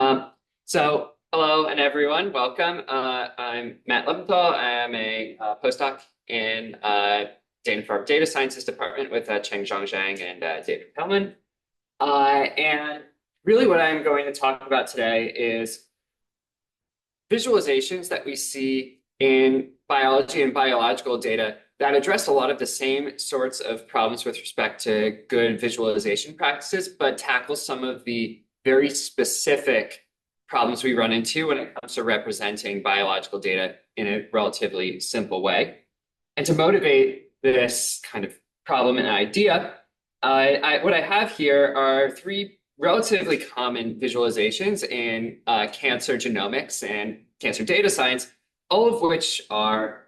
Hello and everyone, welcome. I'm Matt Leventhal. I'm a postdoc in Dana-Farber Data Sciences Department with Cheng Zhang and David Pellman. And really what I'm going to talk about today is visualizations that we see in biology and biological data that address a lot of the same sorts of problems with respect to good visualization practices, but tackle some of the very specific problems we run into when it comes to representing biological data in a relatively simple way. And to motivate this kind of problem and idea, what I have here are three relatively common visualizations in cancer genomics and cancer data science, all of which are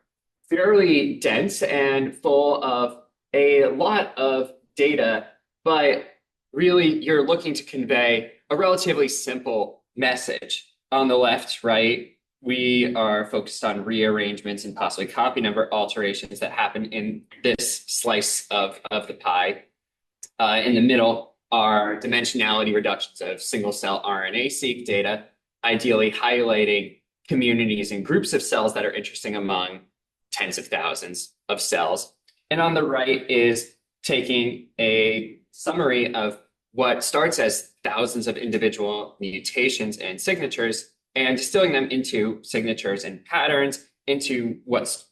fairly dense and full of a lot of data, but really you're looking to convey a relatively simple message. On the left, right, we are focused on rearrangements and possibly copy number alterations that happen in this slice of the pie. In the middle are dimensionality reductions of single-cell RNA-seq data, ideally highlighting communities and groups of cells that are interesting among tens of thousands of cells. And on the right is taking a summary of what starts as thousands of individual mutations and signatures and distilling them into signatures and patterns into what's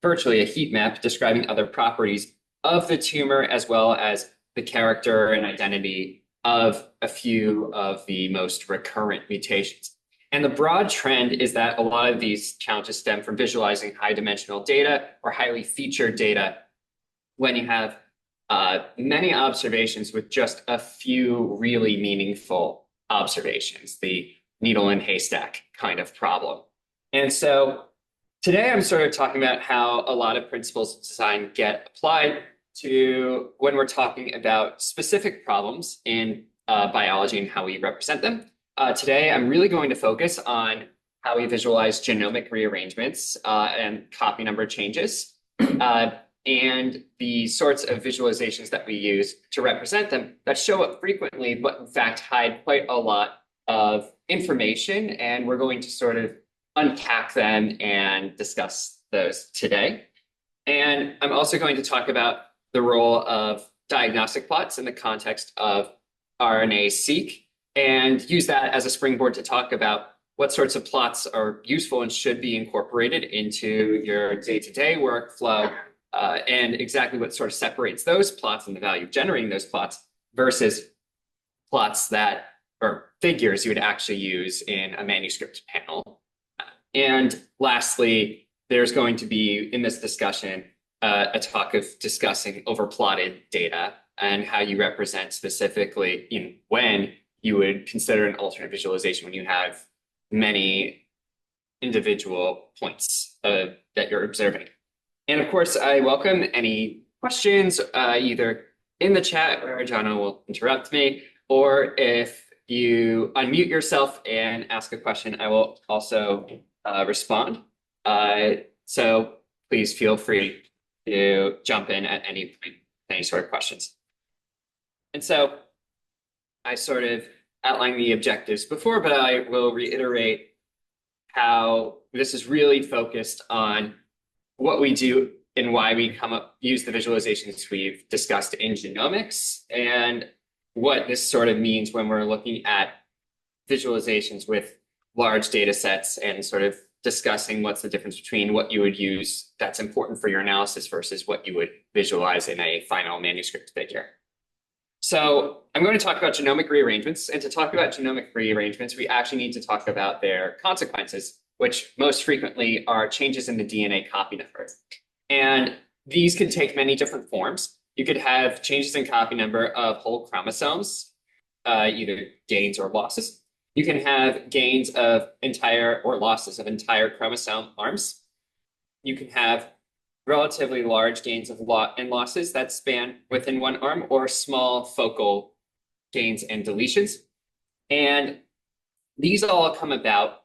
virtually a heat map describing other properties of the tumor as well as the character and identity of a few of the most recurrent mutations. And the broad trend is that a lot of these challenges stem from visualizing high dimensional data or highly featured data when you have many observations with just a few really meaningful observations, the needle in haystack kind of problem. And so today I'm sort of talking about how a lot of principles of design get applied to when we're talking about specific problems in biology and how we represent them. Today, I'm really going to focus on how we visualize genomic rearrangements and copy number changes. And the sorts of visualizations that we use to represent them that show up frequently, but in fact hide quite a lot of information. And we're going to sort of unpack them and discuss those today. And I'm also going to talk about the role of diagnostic plots in the context of RNA-seq and use that as a springboard to talk about what sorts of plots are useful and should be incorporated into your day-to-day workflow. And exactly what sort of separates those plots and the value of generating those plots versus plots that or figures you would actually use in a manuscript panel. And lastly, there's going to be in this discussion a talk of discussing overplotted data and how you represent specifically when you would consider an alternate visualization when you have many individual points that you're observing. And of course, I welcome any questions, either in the chat where Jana will interrupt me, or if you unmute yourself and ask a question, I will also respond. So please feel free to jump in at any point, any sort of questions. And so I sort of outlined the objectives before, but I will reiterate how this is really focused on what we do and why we use the visualizations we've discussed in genomics and what this sort of means when we're looking at visualizations with large data sets and sort of discussing what's the difference between what you would use that's important for your analysis versus what you would visualize in a final manuscript figure. So I'm going to talk about genomic rearrangements, and to talk about genomic rearrangements, we actually need to talk about their consequences, which most frequently are changes in the DNA copy number. And these can take many different forms. You could have changes in copy number of whole chromosomes, either gains or losses. You can have gains of entire or losses of entire chromosome arms. You can have relatively large gains of and losses that span within one arm or small focal gains and deletions. And these all come about,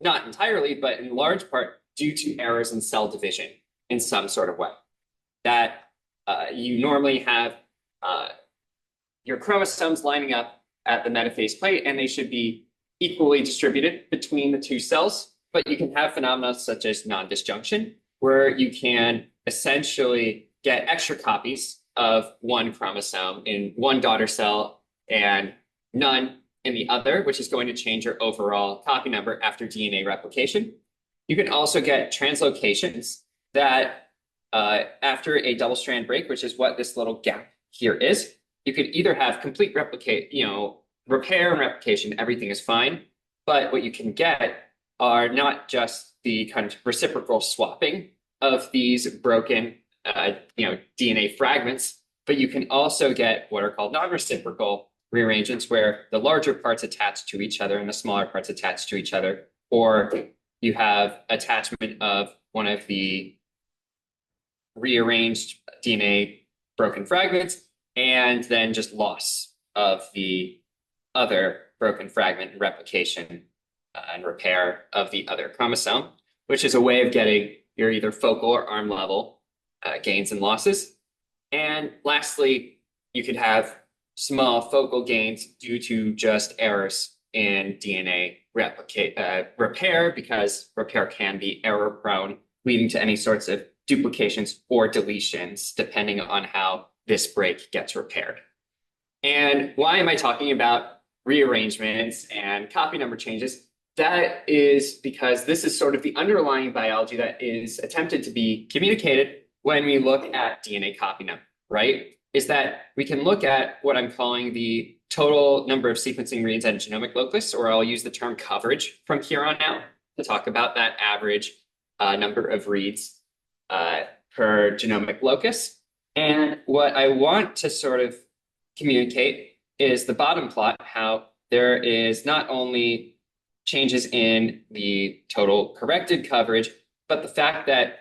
not entirely, but in large part due to errors in cell division in some sort of way. That you normally have your chromosomes lining up at the metaphase plate, and they should be equally distributed between the two cells, but you can have phenomena such as non-disjunction, where you can essentially get extra copies of one chromosome in one daughter cell and none in the other, which is going to change your overall copy number after DNA replication. You can also get translocations that after a double strand break, which is what this little gap here is, you could either have complete replicate, repair and replication, everything is fine. But what you can get are not just the kind of reciprocal swapping of these broken, DNA fragments, but you can also get what are called non-reciprocal rearrangements, where the larger parts attach to each other and the smaller parts attach to each other, or you have attachment of one of the rearranged DNA broken fragments, and then just loss of the other broken fragment and replication and repair of the other chromosome, which is a way of getting your either focal or arm level gains and losses. And lastly, you could have small focal gains due to just errors in DNA repair, because repair can be error prone, leading to any sorts of duplications or deletions, depending on how this break gets repaired. And why am I talking about rearrangements and copy number changes? That is because this is sort of the underlying biology that is attempted to be communicated when we look at DNA copy number, right? Is that we can look at what I'm calling the total number of sequencing reads at a genomic locus, or I'll use the term coverage from here on out to talk about that average number of reads per genomic locus. And what I want to sort of communicate is the bottom plot, how there is not only changes in the total corrected coverage, but the fact that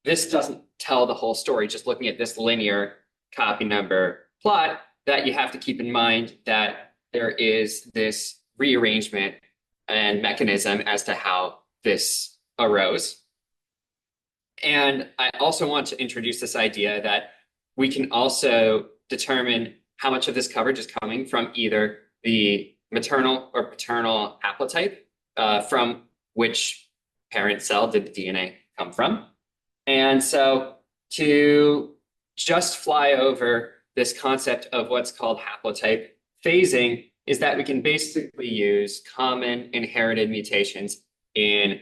this doesn't tell the whole story, just looking at this linear copy number plot, that you have to keep in mind that there is this rearrangement and mechanism as to how this arose. And I also want to introduce this idea that we can also determine how much of this coverage is coming from either the maternal or paternal haplotype, from which parent cell did the DNA come from. And so to just fly over this concept of what's called haplotype phasing is that we can basically use common inherited mutations in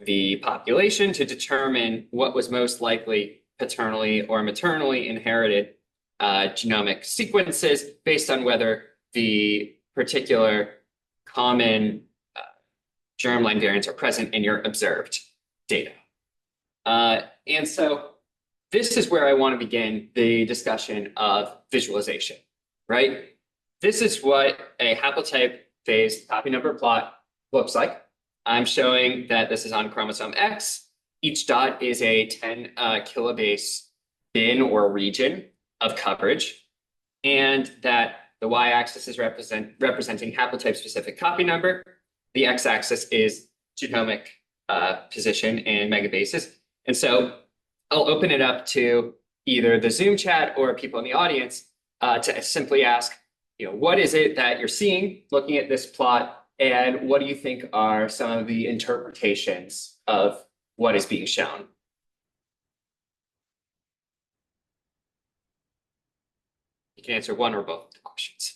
the population to determine what was most likely paternally or maternally inherited genomic sequences based on whether the particular common germline variants are present in your observed data. And so this is where I want to begin the discussion of visualization, right? This is what a haplotype phased copy number plot looks like. I'm showing that this is on chromosome X. Each dot is a 10 kilobase bin or region of coverage, and that the y-axis is representing haplotype-specific copy number. The x-axis is genomic position in megabases. And so I'll open it up to either the Zoom chat or people in the audience to simply ask, what is it that you're seeing looking at this plot, and what do you think are some of the interpretations of what is being shown? You can answer one or both of the questions.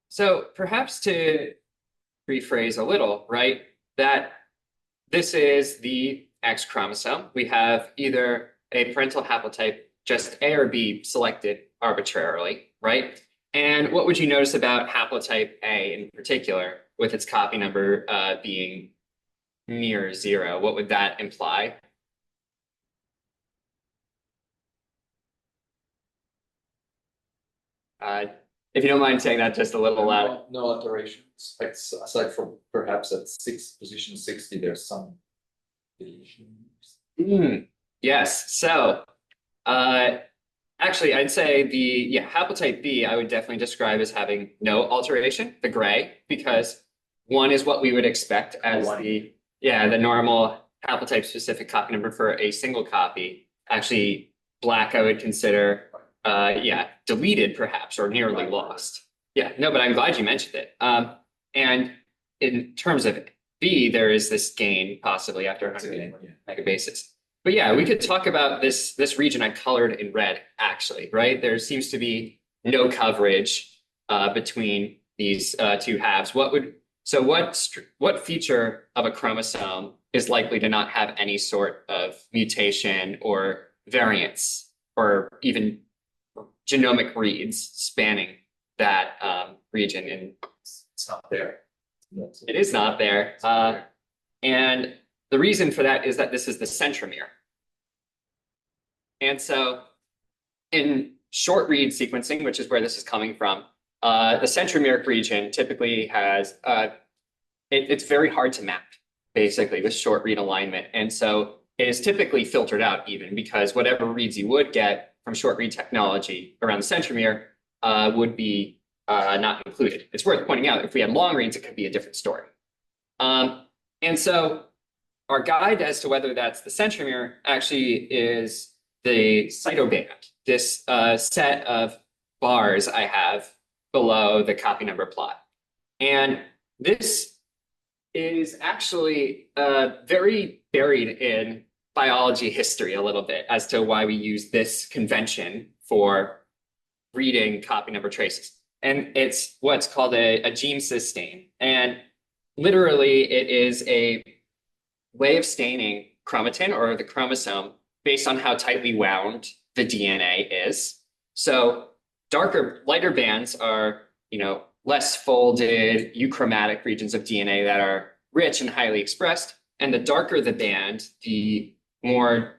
So perhaps to rephrase a little, right, that this is the X chromosome. We have either a parental haplotype, just A or B, selected arbitrarily, right? And what would you notice about haplotype A in particular, with its copy number being near 0? What would that imply? If you don't mind saying that just a little loud. No alterations. Aside from perhaps at position 60, there's some deletions. Yes. So actually, I'd say the haplotype B, I would definitely describe as having no alteration, the gray, because One is what we would expect as the normal haplotype specific copy number for a single copy. Actually, black I would consider deleted perhaps or nearly lost. Yeah, no, but I'm glad you mentioned it. And in terms of B, there is this gain possibly after 100 megabases. But yeah, we could talk about this region I colored in red, actually, right? There seems to be no coverage between these two halves. What feature of a chromosome is likely to not have any sort of mutation or variance or even genomic reads spanning that region? And It's not there. it is not there. And the reason for that is that this is the centromere. And so in short read sequencing, which is where this is coming from, the centromeric region typically has, it's very hard to map, basically, with short read alignment. And so it is typically filtered out even because whatever reads you would get from short read technology around the centromere would be not included. It's worth pointing out, if we had long reads, it could be a different story. And so our guide as to whether that's the centromere actually is the cytoband, this set of bars I have below the copy number plot. And this is actually very buried in biology history a little bit as to why we use this convention for reading copy number traces. And it's what's called a gene sustain. And literally, it is a way of staining chromatin or the chromosome based on how tightly wound the DNA is. So lighter bands are, less folded, euchromatic regions of DNA that are rich and highly expressed. And the darker the band, the more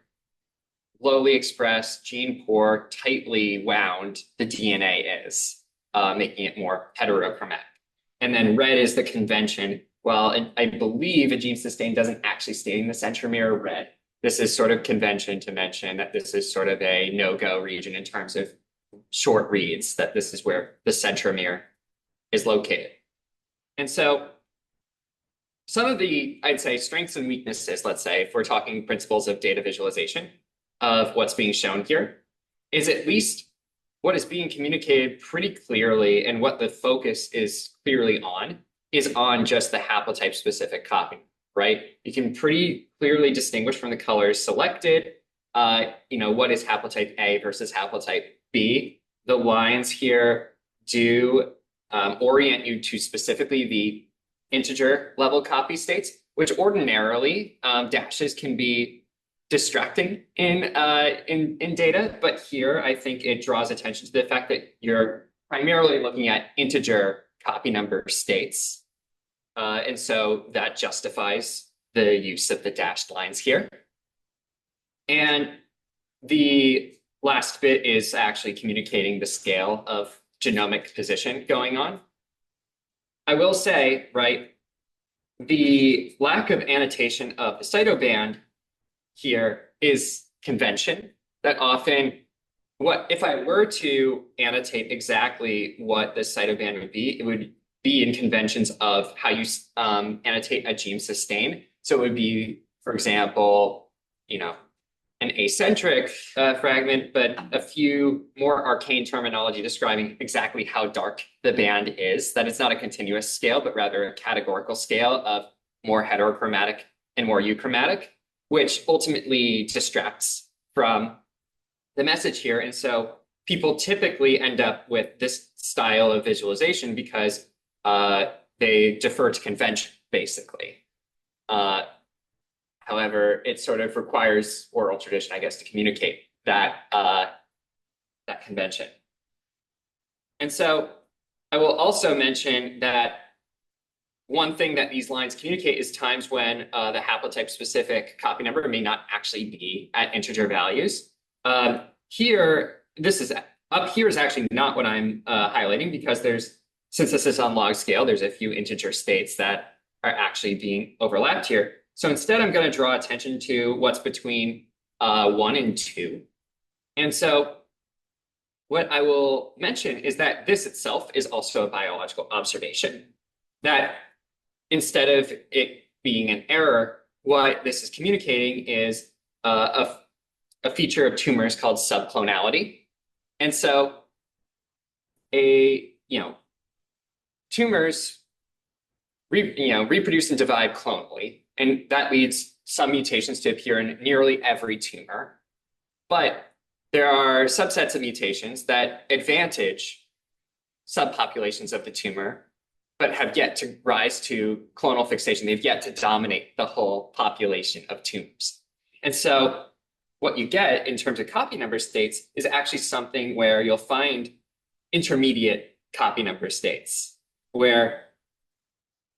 lowly expressed, gene poor, tightly wound the DNA is, making it more heterochromatic. And then red is the convention. Well, I believe a gene sustain doesn't actually stain the centromere red. This is sort of convention to mention that this is sort of a no-go region in terms of short reads, that this is where the centromere is located. And so some of the, I'd say, strengths and weaknesses, let's say, if we're talking principles of data visualization of what's being shown here, is at least what is being communicated pretty clearly and what the focus is clearly on is on just the haplotype specific copy, right? You can pretty clearly distinguish from the colors selected, what is haplotype A versus haplotype B. The lines here do orient you to specifically the integer level copy states, which ordinarily dashes can be distracting in data. But here, I think it draws attention to the fact that you're primarily looking at integer copy number states. And so that justifies the use of the dashed lines here. And the last bit is actually communicating the scale of genomic position going on. I will say, right, the lack of annotation of the cytoband here is convention that often, if I were to annotate exactly what the cytoband would be, it would be in conventions of how you annotate a gene sustain. So it would be, for example, an acentric fragment, but a few more arcane terminology describing exactly how dark the band is, that it's not a continuous scale, but rather a categorical scale of more heterochromatic and more euchromatic, which ultimately distracts from the message here. And so people typically end up with this style of visualization because they defer to convention, basically. However, it sort of requires oral tradition, I guess, to communicate that convention. And so I will also mention that one thing that these lines communicate is times when the haplotype-specific copy number may not actually be at integer values. Up here is actually not what I'm highlighting because since this is on log scale, there's a few integer states that are actually being overlapped here. So instead, I'm going to draw attention to what's between 1 and 2. And so what I will mention is that this itself is also a biological observation, that instead of it being an error, what this is communicating is a feature of tumors called subclonality. And so tumors reproduce and divide clonally, and that leads some mutations to appear in nearly every tumor. But there are subsets of mutations that advantage subpopulations of the tumor, but have yet to rise to clonal fixation. They've yet to dominate the whole population of tumors. And so what you get in terms of copy number states is actually something where you'll find intermediate copy number states, where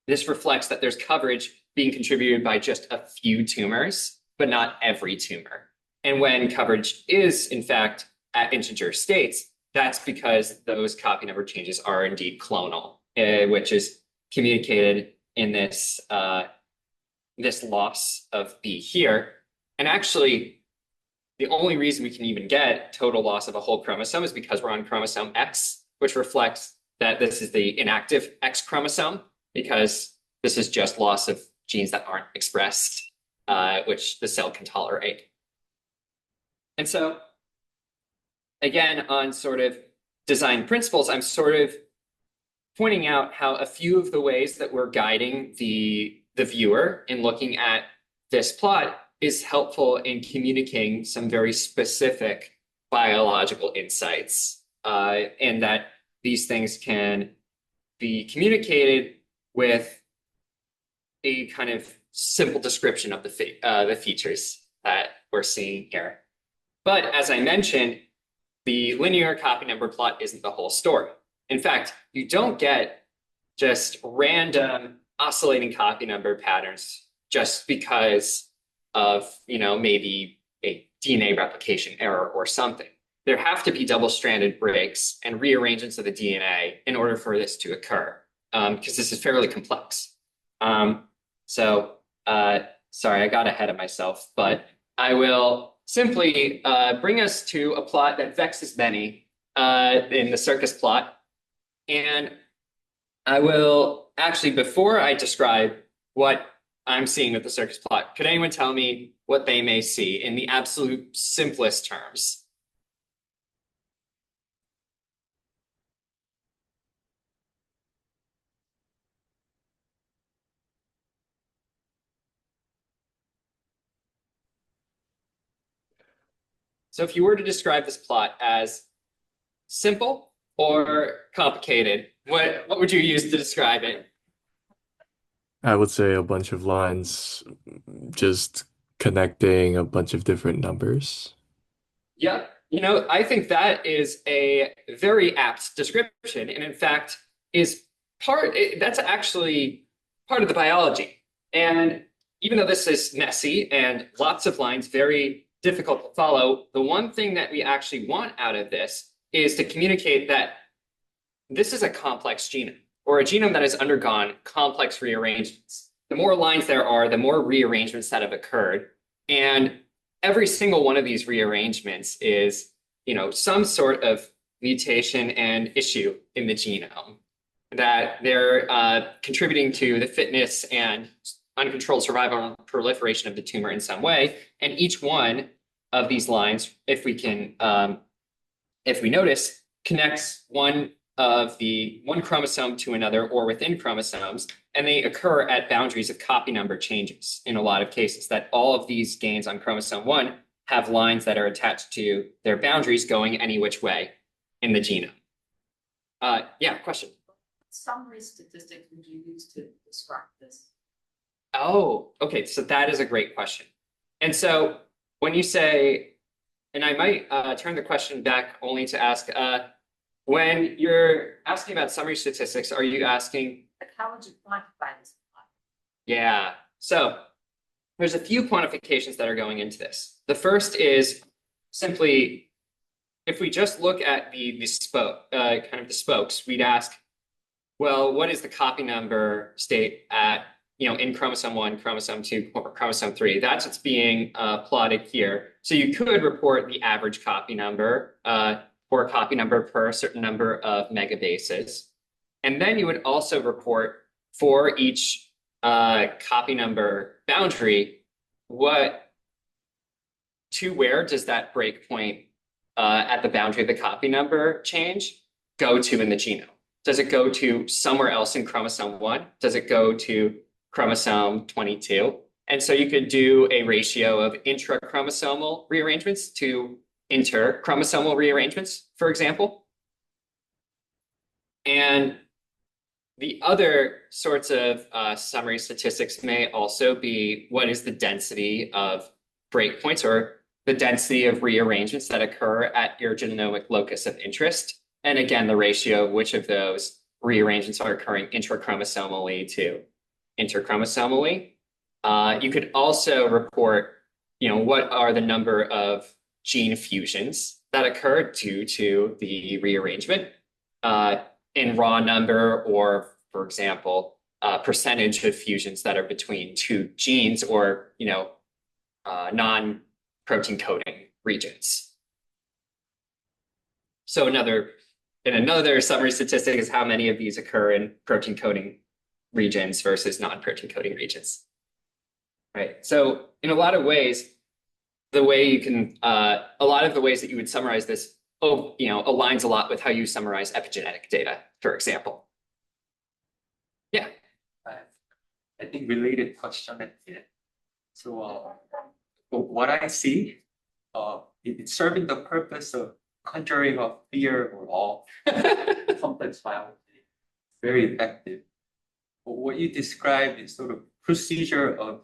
this reflects that there's coverage being contributed by just a few tumors, but not every tumor. And when coverage is, in fact, at integer states, that's because those copy number changes are indeed clonal, which is communicated in this, this loss of B here. And actually, the only reason we can even get total loss of a whole chromosome is because we're on chromosome X, which reflects that this is the inactive X chromosome, because this is just loss of genes that aren't expressed, which the cell can tolerate. And so, again, on sort of design principles, I'm sort of pointing out how a few of the ways that we're guiding the viewer in looking at this plot is helpful in communicating some very specific biological insights, and that these things can be communicated with a kind of simple description of the features that we're seeing here. But as I mentioned, the linear copy number plot isn't the whole story. In fact, you don't get just random oscillating copy number patterns just because of, maybe a DNA replication error or something. There have to be double-stranded breaks and rearrangements of the DNA in order for this to occur, because this is fairly complex. Sorry, I got ahead of myself, but I will simply bring us to a plot that vexes many in the Circos plot. And I will actually, before I describe what I'm seeing with the Circos plot, could anyone tell me what they may see in the absolute simplest terms? So if you were to describe this plot as simple or complicated, what would you use to describe it? I would say a bunch of lines just connecting a bunch of different numbers. Yeah, I think that is a very apt description, and in fact is that's actually part of the biology. And even though this is messy and lots of lines, very difficult to follow, the one thing that we actually want out of this is to communicate that this is a complex genome, or a genome that has undergone complex rearrangements. The more lines there are, the more rearrangements that have occurred. And every single one of these rearrangements is, some sort of mutation and issue in the genome, that they're contributing to the fitness and uncontrolled survival and proliferation of the tumor in some way. And each one of these lines, if we notice, connects one chromosome to another or within chromosomes, and they occur at boundaries of copy number changes in a lot of cases, that all of these gains on chromosome 1 have lines that are attached to their boundaries going any which way in the genome. Yeah, question. What summary statistics would you use to describe this? Oh, okay, so that is a great question. And so when you say, and I might turn the question back only to ask, when you're asking about summary statistics, are you asking? Like, how would you quantify this plot? Yeah, so there's a few quantifications that are going into this. The first is simply, if we just look at the spokes, we'd ask, well, what is the copy number state at, in chromosome 1, chromosome 2, or chromosome 3? That's what's being plotted here. So you could report the average copy number, or copy number per a certain number of megabases. And then you would also report for each copy number boundary, where does that breakpoint at the boundary of the copy number change go to in the genome? Does it go to somewhere else in chromosome 1? Does it go to chromosome 22? And so you could do a ratio of intrachromosomal rearrangements to interchromosomal rearrangements, for example. And the other sorts of summary statistics may also be what is the density of breakpoints or the density of rearrangements that occur at your genomic locus of interest. And again, the ratio of which of those rearrangements are occurring intrachromosomally to interchromosomally. You could also report, what are the number of gene fusions that occur due to the rearrangement in raw number, or for example, percentage of fusions that are between two genes or, non-protein coding regions. So another summary statistic is how many of these occur in protein coding regions versus non-protein coding regions. Right. So in a lot of ways, a lot of the ways that you would summarize this, aligns a lot with how you summarize epigenetic data, for example. Yeah. I think related question at the end. So what I see, it's serving the purpose of conjuring up fear or awe. Complex biology, very effective. But what you described is sort of procedure of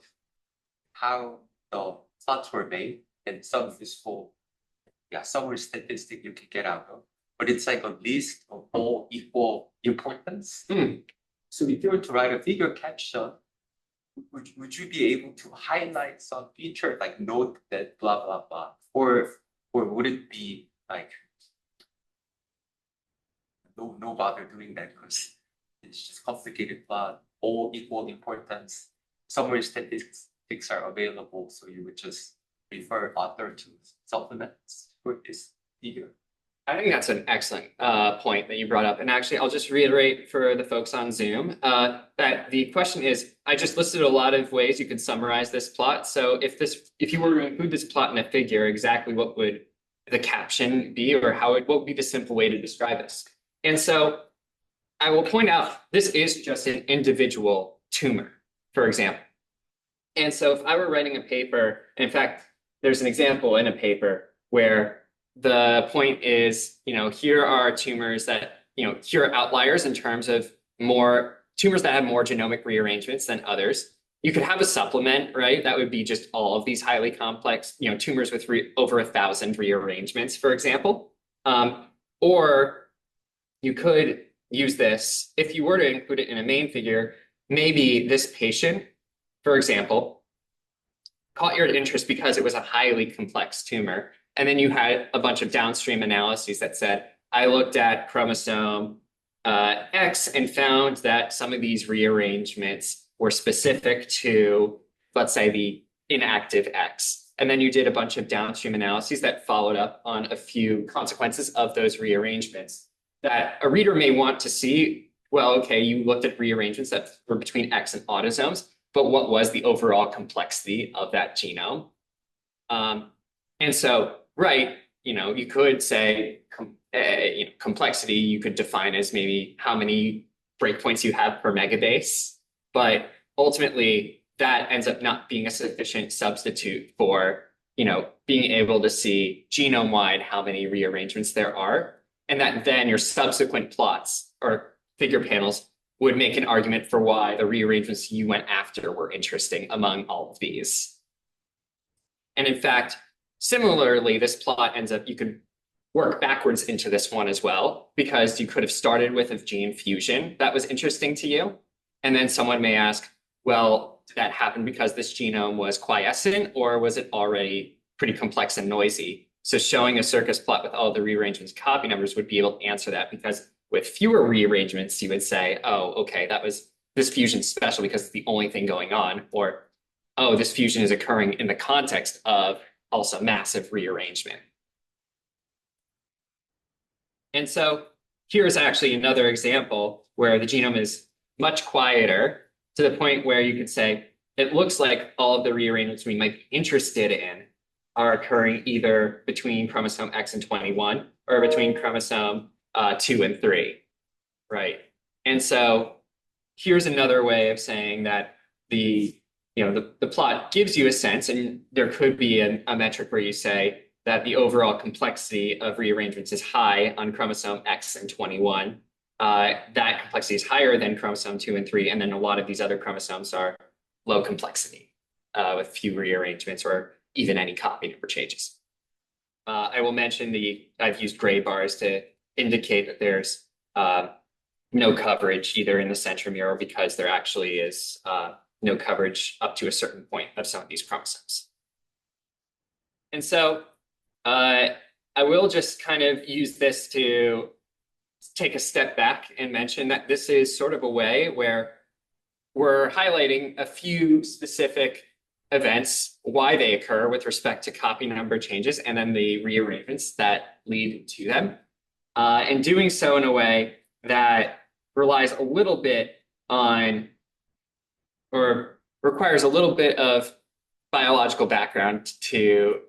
how the plots were made and some useful, summary statistic you can get out of. But it's like a list of all equal importance. So if you were to write a figure caption, would you be able to highlight some feature, like note that blah, blah, blah? Or would it be like, no bother doing that because it's just complicated plot, all equal importance. Summary statistics are available, so you would just refer author to supplements for this figure. I think that's an excellent point that you brought up. And actually, I'll just reiterate for the folks on Zoom that the question is, I just listed a lot of ways you could summarize this plot. So if you were to include this plot in a figure, exactly what would the caption be, or what would be the simple way to describe this? And so I will point out, this is just an individual tumor, for example. And so if I were writing a paper, and in fact, there's an example in a paper where the point is, here are tumors that, here are outliers in terms of more tumors that have more genomic rearrangements than others. You could have a supplement, right? That would be just all of these highly complex, tumors with over 1,000 rearrangements, for example. Or you could use this, if you were to include it in a main figure, maybe this patient, for example, caught your interest because it was a highly complex tumor. And then you had a bunch of downstream analyses that said, I looked at chromosome X and found that some of these rearrangements were specific to, let's say, the inactive X. And then you did a bunch of downstream analyses that followed up on a few consequences of those rearrangements that a reader may want to see. Well, okay, you looked at rearrangements that were between X and autosomes, but what was the overall complexity of that genome? And so, right, you could say complexity, you could define as maybe how many breakpoints you have per megabase, but ultimately that ends up not being a sufficient substitute for, being able to see genome-wide how many rearrangements there are, and that then your subsequent plots or figure panels would make an argument for why the rearrangements you went after were interesting among all of these. And in fact, similarly, this plot ends up, you could work backwards into this one as well, because you could have started with a gene fusion that was interesting to you. And then someone may ask, well, did that happen because this genome was quiescent, or was it already pretty complex and noisy? So showing a Circos plot with all the rearrangements copy numbers would be able to answer that, because with fewer rearrangements, you would say, oh, okay, this fusion special because it's the only thing going on, or, oh, this fusion is occurring in the context of also massive rearrangement. And so here's actually another example where the genome is much quieter to the point where you could say it looks like all of the rearrangements we might be interested in are occurring either between chromosome X and 21 or between chromosome 2 and 3, right? And so here's another way of saying that the plot gives you a sense, and there could be a metric where you say that the overall complexity of rearrangements is high on chromosome X and 21. That complexity is higher than chromosome 2 and 3, and then a lot of these other chromosomes are low complexity with few rearrangements or even any copy number changes. I will mention I've used gray bars to indicate that there's no coverage either in the centromere, because there actually is no coverage up to a certain point of some of these chromosomes. And so I will just kind of use this to take a step back and mention that this is sort of a way where we're highlighting a few specific events, why they occur with respect to copy number changes, and then the rearrangements that lead to them. And doing so in a way that relies a little bit on, or requires a little bit of biological background to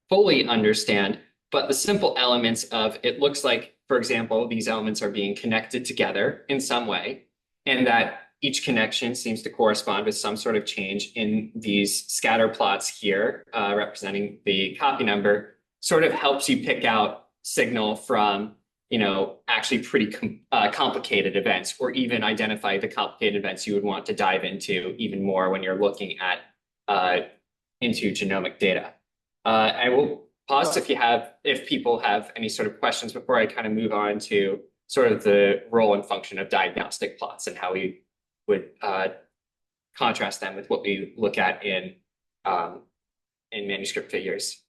fully understand, but the simple elements of it looks like, for example, these elements are being connected together in some way, and that each connection seems to correspond with some sort of change in these scatter plots here, representing the copy number, sort of helps you pick out signal from, actually pretty complicated events, or even identify the complicated events you would want to dive into even more when you're looking at into genomic data. I will pause if people have any sort of questions before I kind of move on to sort of the role and function of diagnostic plots and how we would contrast them with what we look at in manuscript figures.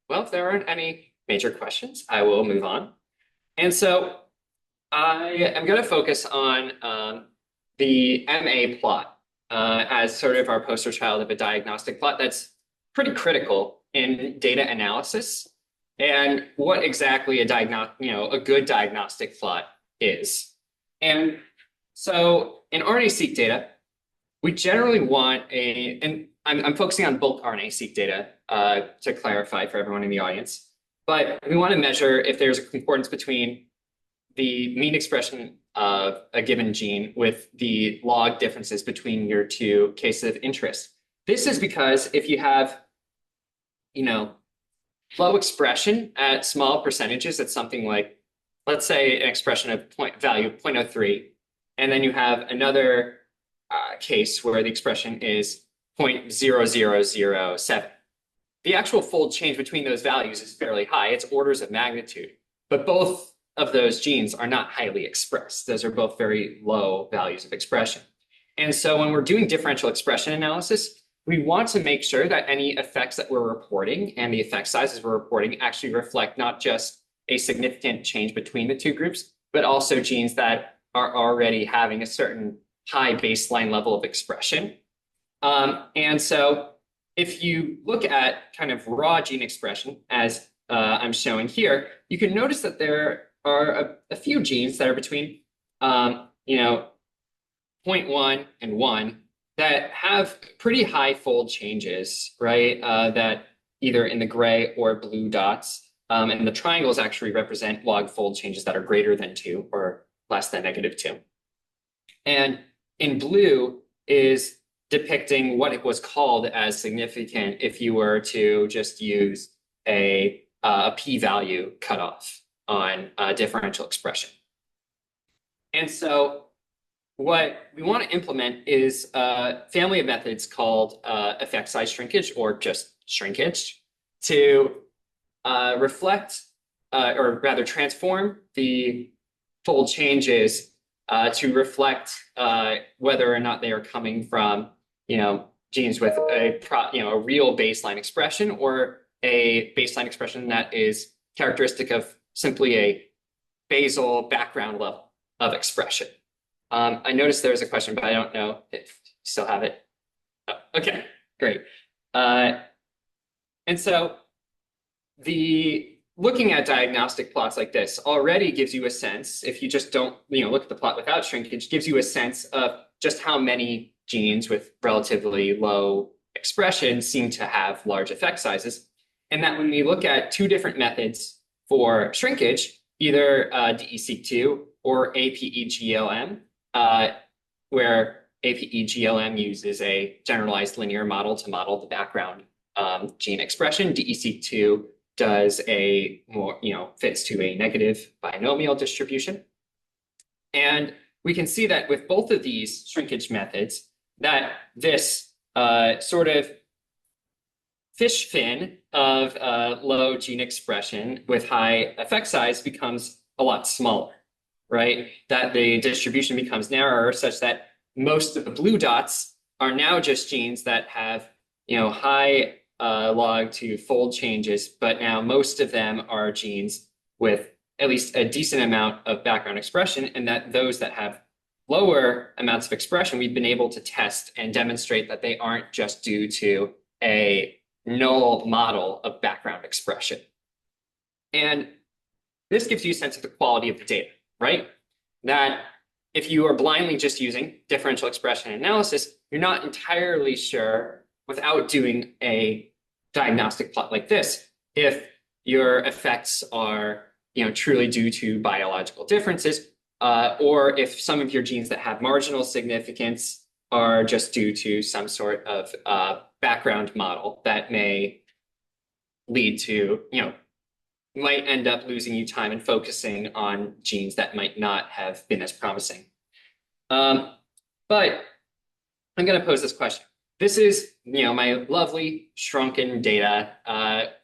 Well, if there aren't any major questions, I will move on. And so I am going to focus on the MA plot as sort of our poster child of a diagnostic plot that's pretty critical in data analysis and what exactly a good diagnostic plot is. And so in RNA-seq data, we generally want and I'm focusing on bulk RNA-seq data to clarify for everyone in the audience, but we want to measure if there's a concordance between the mean expression of a given gene with the log differences between your two cases of interest. This is because if you have, low expression at small percentages, it's something like, let's say an expression of value 0.03, and then you have another case where the expression is 0.0007. The actual fold change between those values is fairly high. It's orders of magnitude, but both of those genes are not highly expressed. Those are both very low values of expression. And so when we're doing differential expression analysis, we want to make sure that any effects that we're reporting and the effect sizes we're reporting actually reflect not just a significant change between the two groups, but also genes that are already having a certain high baseline level of expression. And so if you look at kind of raw gene expression, as I'm showing here, you can notice that there are a few genes that are between 0.1 and 1 that have pretty high fold changes, right? That either in the gray or blue dots, and the triangles actually represent log fold changes that are greater than 2 or less than -2. And in blue is depicting what it was called as significant if you were to just use a p-value cutoff on differential expression. And so what we want to implement is a family of methods called effect size shrinkage, or just shrinkage, to reflect, or rather transform the fold changes to reflect whether or not they are coming from, genes with a real baseline expression, or a baseline expression that is characteristic of simply a basal background level of expression. I noticed there was a question, but I don't know if you still have it. Oh, okay, great. And so the looking at diagnostic plots like this already gives you a sense, if you just don't, look at the plot without shrinkage, gives you a sense of just how many genes with relatively low expression seem to have large effect sizes. And that when we look at two different methods for shrinkage, either DE-seq2 or APE-GLM, where APE-GLM uses a generalized linear model to model the background gene expression. DE-seq2 does a more, fits to a negative binomial distribution. And we can see that with both of these shrinkage methods, that this sort of fish fin of low gene expression with high effect size becomes a lot smaller, right? That the distribution becomes narrower such that most of the blue dots are now just genes that have, high log to fold changes, but now most of them are genes with at least a decent amount of background expression, and that those that have lower amounts of expression, we've been able to test and demonstrate that they aren't just due to a null model of background expression. And this gives you a sense of the quality of the data, right? That if you are blindly just using differential expression analysis, you're not entirely sure without doing a diagnostic plot like this, if your effects are, truly due to biological differences, or if some of your genes that have marginal significance are just due to some sort of background model that may lead to, might end up losing you time and focusing on genes that might not have been as promising. But I'm going to pose this question. This is, my lovely shrunken data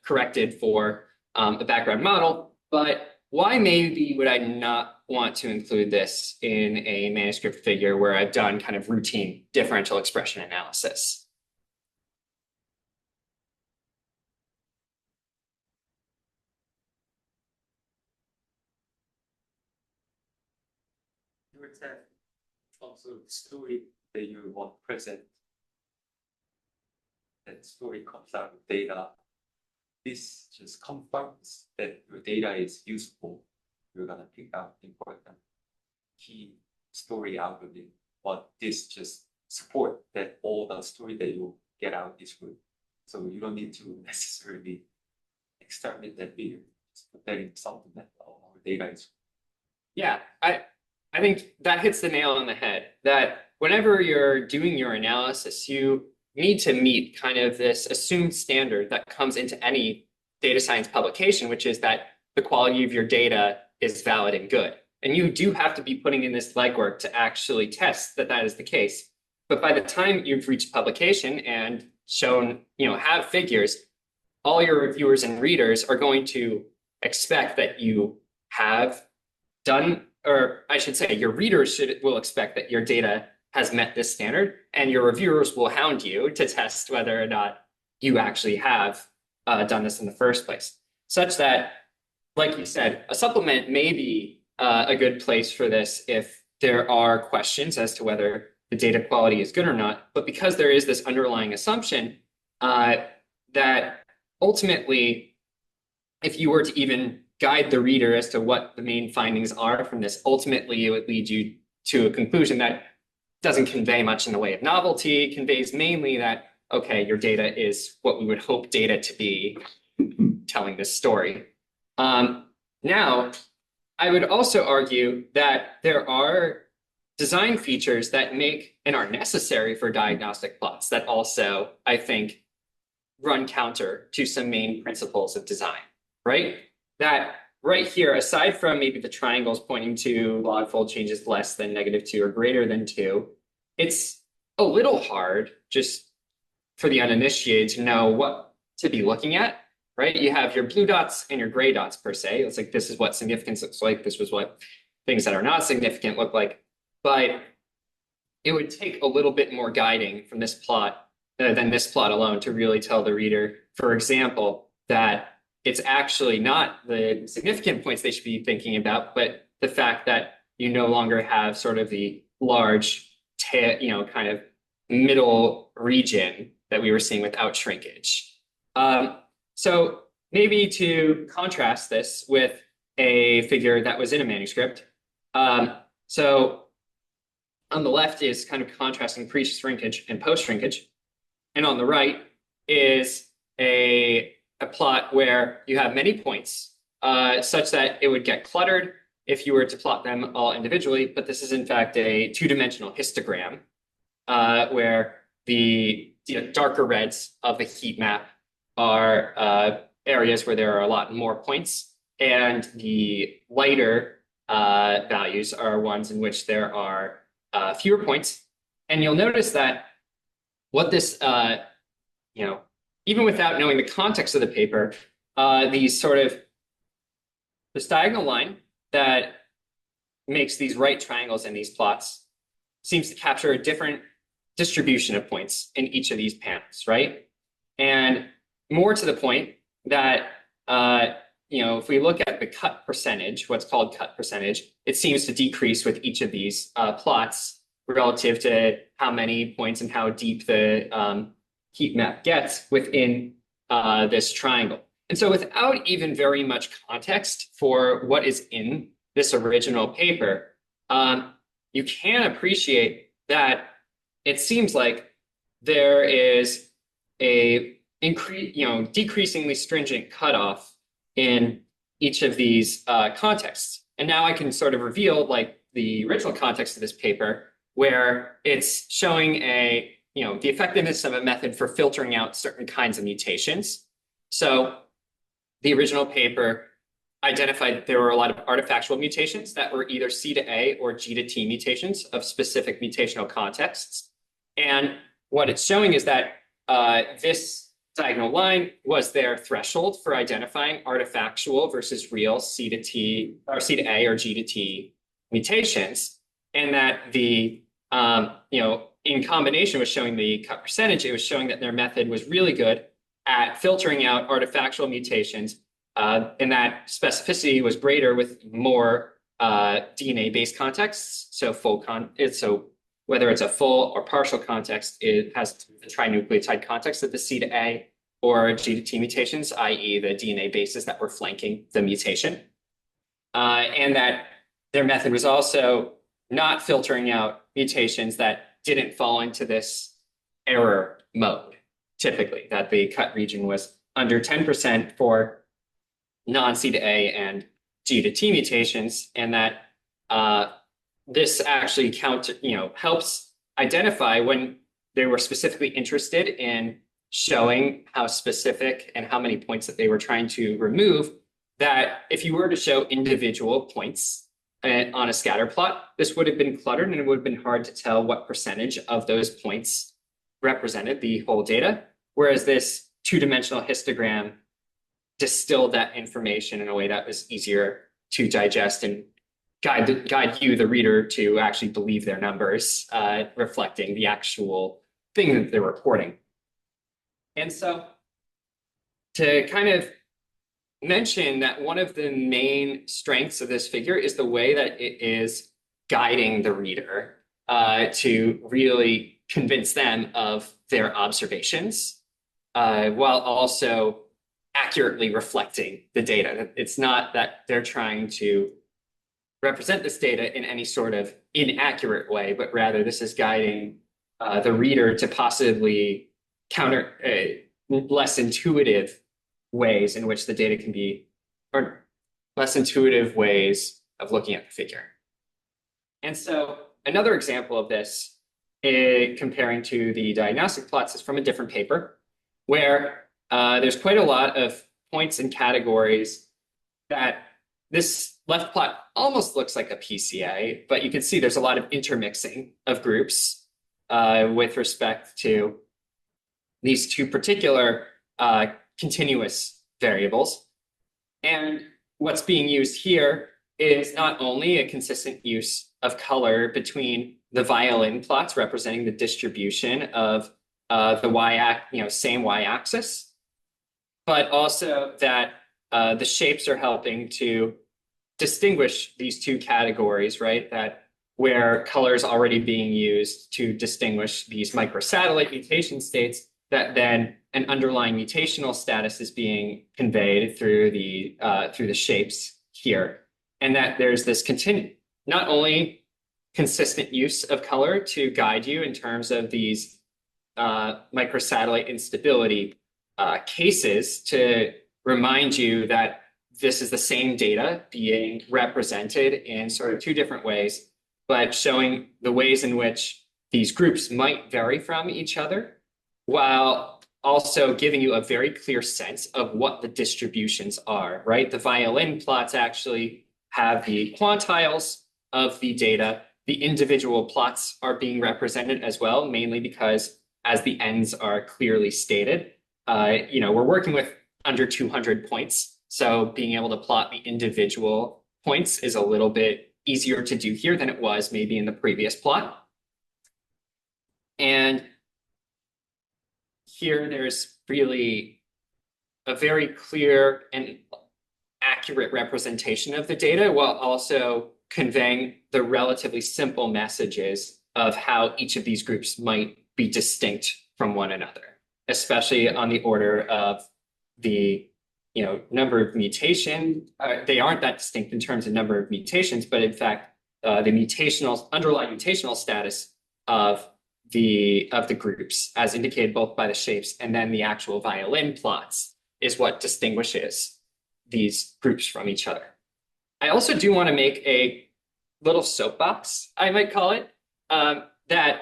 corrected for a background model, but why maybe would I not want to include this in a manuscript figure where I've done kind of routine differential expression analysis? Also the story that you want to present, that story comes out of data. This just confirms that your data is useful. You're gonna pick out important key story out of it, but this just support that all the story that you get out is good. So you don't need to necessarily exterminate that video. Just put that in something that our data is. Yeah, I think that hits the nail on the head, that whenever you're doing your analysis, you need to meet kind of this assumed standard that comes into any data science publication, which is that the quality of your data is valid and good. And you do have to be putting in this legwork to actually test that that is the case. But by the time you've reached publication and shown, have figures, all your reviewers and readers are going to expect that you have done, or I should say, your readers will expect that your data has met this standard, and your reviewers will hound you to test whether or not you actually have done this in the first place. Such that, like you said, a supplement may be a good place for this if there are questions as to whether the data quality is good or not. But because there is this underlying assumption that ultimately, if you were to even guide the reader as to what the main findings are from this, ultimately it would lead you to a conclusion that doesn't convey much in the way of novelty. It conveys mainly that, okay, your data is what we would hope data to be telling this story. Now, I would also argue that there are design features that make and are necessary for diagnostic plots that also, I think, run counter to some main principles of design, right? That right here, aside from maybe the triangles pointing to log fold changes less than -2 or greater than 2, it's a little hard just for the uninitiated to know what to be looking at, right? You have your blue dots and your gray dots per se. It's like, this is what significance looks like. This was what things that are not significant look like. But it would take a little bit more guiding from this plot than this plot alone to really tell the reader, for example, that it's actually not the significant points they should be thinking about, but the fact that you no longer have sort of the large, kind of middle region that we were seeing without shrinkage. So maybe to contrast this with a figure that was in a manuscript. So on the left is kind of contrasting pre-shrinkage and post-shrinkage. And on the right is a plot where you have many points, such that it would get cluttered if you were to plot them all individually. But this is in fact a two-dimensional histogram, where the darker reds of the heat map are areas where there are a lot more points, and the lighter values are ones in which there are fewer points. And you'll notice that what this, even without knowing the context of the paper, this diagonal line that makes these right triangles in these plots seems to capture a different distribution of points in each of these panels, right? And more to the point that, if we look at the cut percentage, what's called cut percentage, it seems to decrease with each of these plots relative to how many points and how deep the heat map gets within this triangle. And so without even very much context for what is in this original paper, you can appreciate that it seems like there is a decreasingly stringent cutoff in each of these contexts. And now I can sort of reveal like the original context of this paper, where it's showing the effectiveness of a method for filtering out certain kinds of mutations. So the original paper identified that there were a lot of artifactual mutations that were either C to A or G to T mutations of specific mutational contexts. And what it's showing is that this diagonal line was their threshold for identifying artifactual versus real C to T or C to A or G to T mutations. And that in combination with showing the cut percentage, it was showing that their method was really good at filtering out artifactual mutations, and that specificity was greater with more DNA-based contexts. So whether it's a full or partial context, it has the trinucleotide context of the C to A or G to T mutations, i.e. the DNA bases that were flanking the mutation. And that their method was also not filtering out mutations that didn't fall into this error mode, typically, that the cut region was under 10% for non-C to A and G to T mutations, and that this actually helps identify when they were specifically interested in showing how specific and how many points that they were trying to remove, that if you were to show individual points on a scatter plot, this would have been cluttered and it would have been hard to tell what percentage of those points represented the whole data. Whereas this two-dimensional histogram distilled that information in a way that was easier to digest and guide you, the reader, to actually believe their numbers, reflecting the actual thing that they're reporting. And so to kind of mention that one of the main strengths of this figure is the way that it is guiding the reader to really convince them of their observations, while also accurately reflecting the data. It's not that they're trying to represent this data in any sort of inaccurate way, but rather this is guiding the reader to possibly counter less intuitive ways in which the data can be, or less intuitive ways of looking at the figure. And so another example of this, comparing to the diagnostic plots, is from a different paper, where there's quite a lot of points and categories that this left plot almost looks like a PCA, but you can see there's a lot of intermixing of groups with respect to these two particular continuous variables. And what's being used here is not only a consistent use of color between the violin plots representing the distribution of the same y-axis, but also that the shapes are helping to distinguish these two categories, right? That where color is already being used to distinguish these microsatellite mutation states, that then an underlying mutational status is being conveyed through the shapes here, and that there's this not only consistent use of color to guide you in terms of these microsatellite instability cases to remind you that this is the same data being represented in sort of two different ways, but showing the ways in which these groups might vary from each other, while also giving you a very clear sense of what the distributions are, right? The violin plots actually have the quantiles of the data. The individual plots are being represented as well, mainly because as the ends are clearly stated, we're working with under 200 points. So being able to plot the individual points is a little bit easier to do here than it was maybe in the previous plot. And here there's really a very clear and accurate representation of the data while also conveying the relatively simple messages of how each of these groups might be distinct from one another, especially on the order of the number of mutation. They aren't that distinct in terms of number of mutations, but in fact, the underlying mutational status of the groups, as indicated both by the shapes and then the actual violin plots, is what distinguishes these groups from each other. I also do want to make a little soapbox, I might call it, that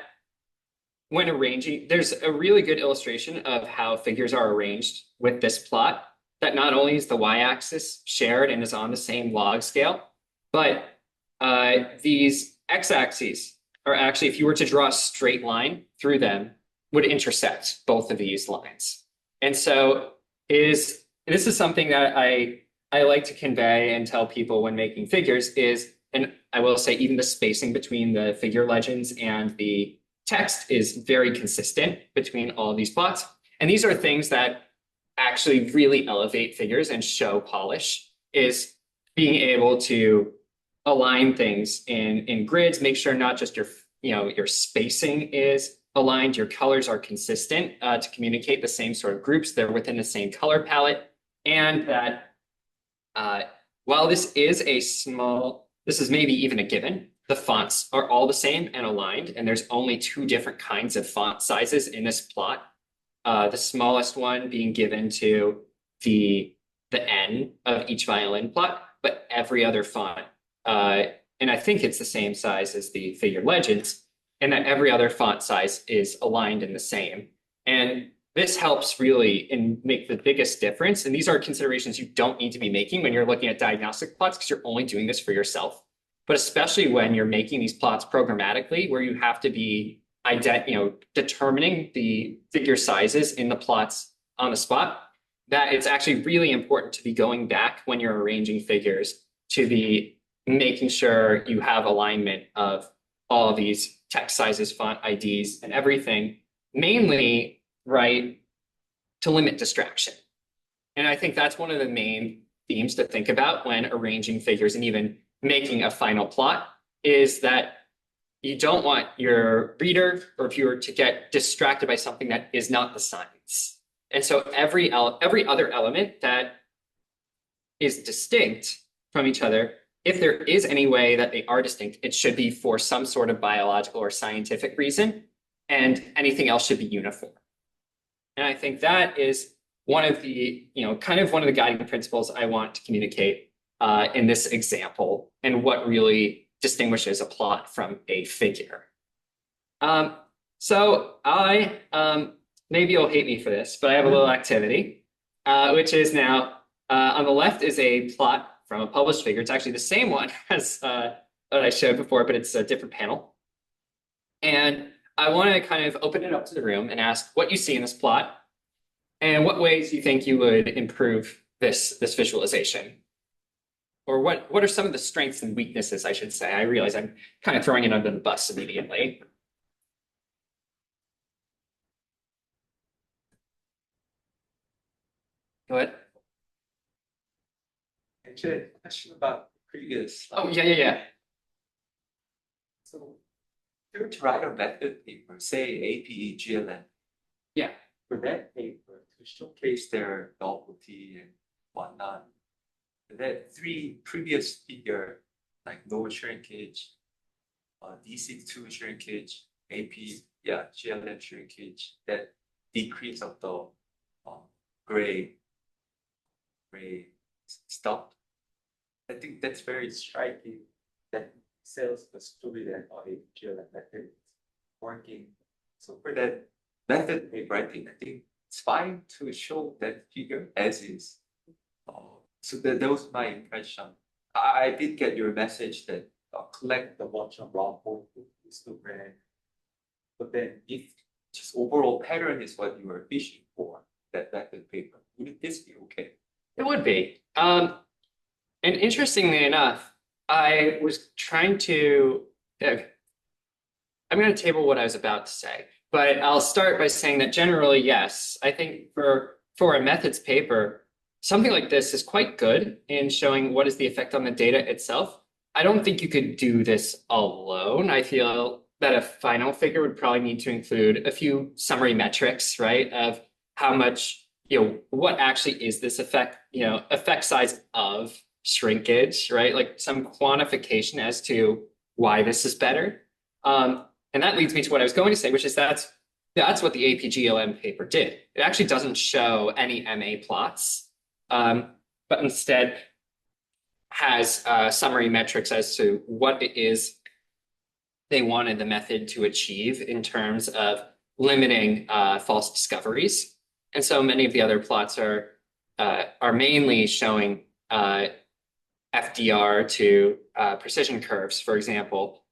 when arranging, there's a really good illustration of how figures are arranged with this plot, that not only is the y-axis shared and is on the same log scale, but these x-axes are actually, if you were to draw a straight line through them, would intersect both of these lines. And so this is something that I like to convey and tell people when making figures is, and I will say even the spacing between the figure legends and the text is very consistent between all of these plots. And these are things that actually really elevate figures and show polish, is being able to align things in grids, make sure not just your spacing is aligned, your colors are consistent to communicate the same sort of groups, they're within the same color palette, and that while this is this is maybe even a given, the fonts are all the same and aligned, and there's only two different kinds of font sizes in this plot. The smallest one being given to the N of each violin plot, but every other font, and I think it's the same size as the figure legends, and that every other font size is aligned in the same. And this helps really make the biggest difference. And these are considerations you don't need to be making when you're looking at diagnostic plots, because you're only doing this for yourself. But especially when you're making these plots programmatically, where you have to be determining the figure sizes in the plots on the spot, that it's actually really important to be going back when you're arranging figures to be making sure you have alignment of all of these text sizes, font IDs, and everything, mainly, right, to limit distraction. And I think that's one of the main themes to think about when arranging figures and even making a final plot, is that you don't want your reader or viewer to get distracted by something that is not the science. And so every other element that is distinct from each other, if there is any way that they are distinct, it should be for some sort of biological or scientific reason, and anything else should be uniform. And I think that is one of the, kind of one of the guiding principles I want to communicate in this example, and what really distinguishes a plot from a figure. So maybe you'll hate me for this, but I have a little activity, which is now, on the left is a plot from a published figure. It's actually the same one as that I showed before, but it's a different panel. And I want to kind of open it up to the room and ask what you see in this plot, and what ways you think you would improve this visualization. Or what are some of the strengths and weaknesses, I should say. I realize I'm kind of throwing it under the bus immediately. Go ahead. Actually, a question about the previous. Oh, yeah. So if you were to write a method paper, say APE GLN. Yeah. for that paper to showcase their novelty and whatnot, that three previous figure, like low shrinkage, DC2 shrinkage, GLM shrinkage, that decrease of the gray stuff. I think that's very striking. That sells the story that GLM method is working. So for that method paper, I think it's fine to show that figure as is. So that was my impression. I did get your message that collect the bunch of raw histogram, but then if just overall pattern is what you were fishing for, that method paper, would this be okay? It would be. And interestingly enough, I was trying to, I'm going to table what I was about to say, but I'll start by saying that generally, yes, I think for a methods paper, something like this is quite good in showing what is the effect on the data itself. I don't think you could do this alone. I feel that a final figure would probably need to include a few summary metrics, right? Of how much, what actually is this effect, effect size of shrinkage, right? Like some quantification as to why this is better. And that leads me to what I was going to say, which is that's what the APGOM paper did. It actually doesn't show any MA plots, but instead has summary metrics as to what it is they wanted the method to achieve in terms of limiting false discoveries. And so many of the other plots are mainly showing FDR to precision curves, for example,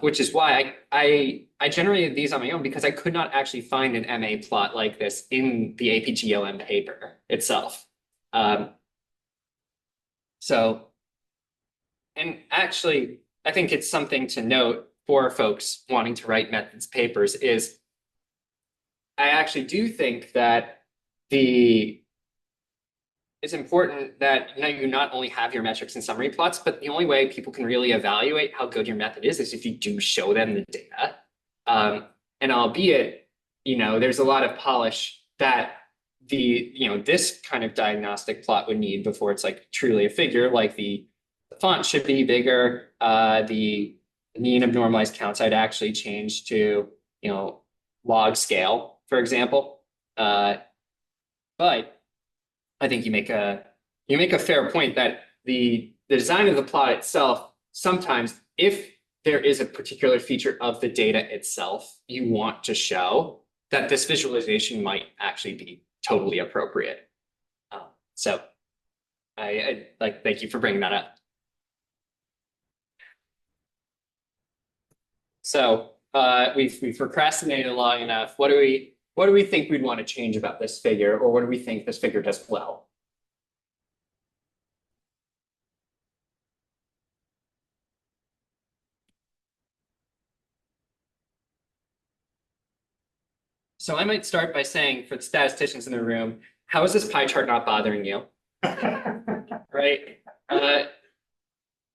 which is why I generated these on my own, because I could not actually find an MA plot like this in the APGOM paper itself. And actually, I think it's something to note for folks wanting to write methods papers is I actually do think that it's important that you not only have your metrics and summary plots, but the only way people can really evaluate how good your method is if you do show them the data. And albeit, there's a lot of polish that this kind of diagnostic plot would need before it's like truly a figure, like the font should be bigger. The mean of normalized counts I'd actually change to, log scale, for example. But I think you make a fair point that the design of the plot itself, sometimes if there is a particular feature of the data itself you want to show, that this visualization might actually be totally appropriate. So I thank you for bringing that up. So we've procrastinated long enough. What do we think we'd want to change about this figure, or what do we think this figure does well? So I might start by saying, for the statisticians in the room, how is this pie chart not bothering you? Right?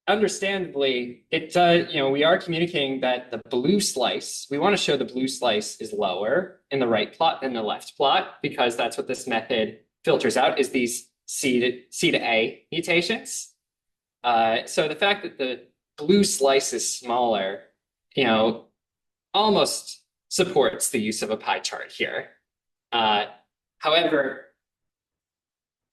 Understandably, it does, we are communicating that the blue slice, we want to show the blue slice is lower in the right plot than the left plot, because that's what this method filters out, is these C to A mutations. So the fact that the blue slice is smaller, almost supports the use of a pie chart here. However,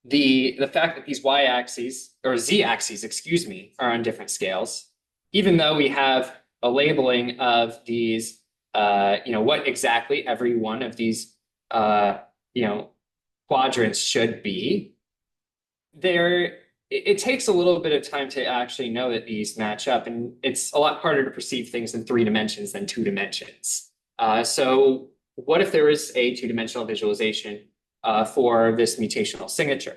the fact that these y-axes, or z-axes, excuse me, are on different scales, even though we have a labeling of these, what exactly every one of these, quadrants should be, it takes a little bit of time to actually know that these match up, and it's a lot harder to perceive things in 3 dimensions than 2 dimensions. So what if there is a 2-dimensional visualization for this mutational signature?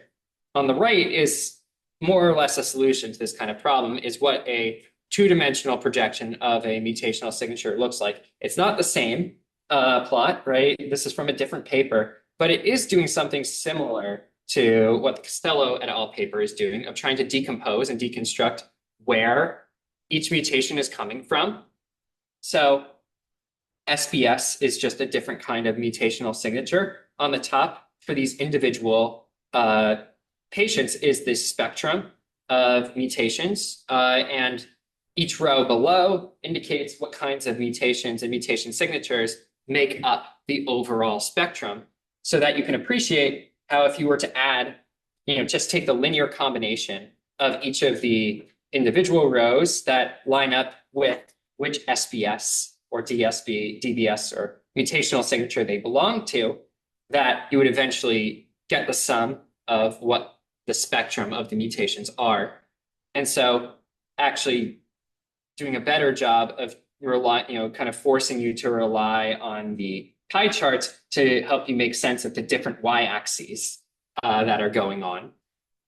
On the right is more or less a solution to this kind of problem, is what a 2-dimensional projection of a mutational signature looks like. It's not the same plot, right? This is from a different paper, but it is doing something similar to what the Costello et al. Paper is doing, of trying to decompose and deconstruct where each mutation is coming from. So SBS is just a different kind of mutational signature. on the top for these individual patients is this spectrum of mutations, and each row below indicates what kinds of mutations and mutation signatures make up the overall spectrum, so that you can appreciate how if you were to add, just take the linear combination of each of the individual rows that line up with which SBS or DBS or mutational signature they belong to, that you would eventually get the sum of what the spectrum of the mutations are. And so actually doing a better job of kind of forcing you to rely on the pie charts to help you make sense of the different y-axes that are going on.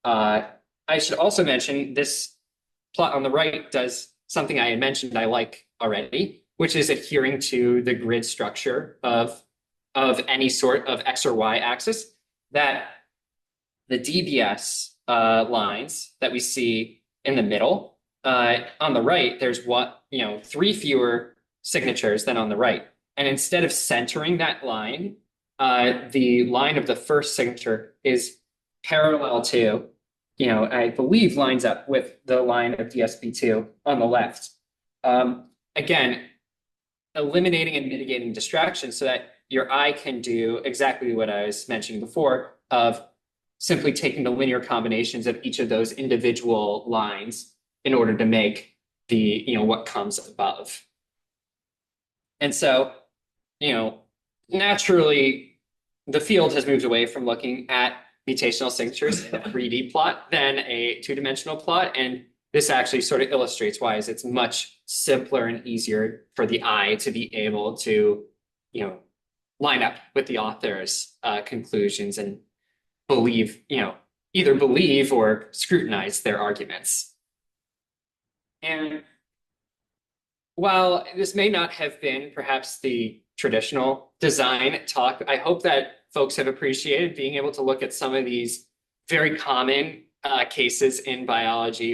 I should also mention this plot on the right does something I had mentioned I like already, which is adhering to the grid structure of any sort of X or Y axis, that the DBS lines that we see in the middle, on the right, there's 3 fewer signatures than on the right. And instead of centering that line, the line of the first signature is parallel to, I believe lines up with the line of DSP2 on the left. Again, eliminating and mitigating distractions so that your eye can do exactly what I was mentioning before of simply taking the linear combinations of each of those individual lines in order to make the, what comes above. And so, naturally, the field has moved away from looking at mutational signatures in a 3D plot than a 2-dimensional plot. And this actually sort of illustrates why it's much simpler and easier for the eye to be able to, line up with the author's conclusions and believe, either believe or scrutinize their arguments. And while this may not have been perhaps the traditional design talk, I hope that folks have appreciated being able to look at some of these very common cases in biology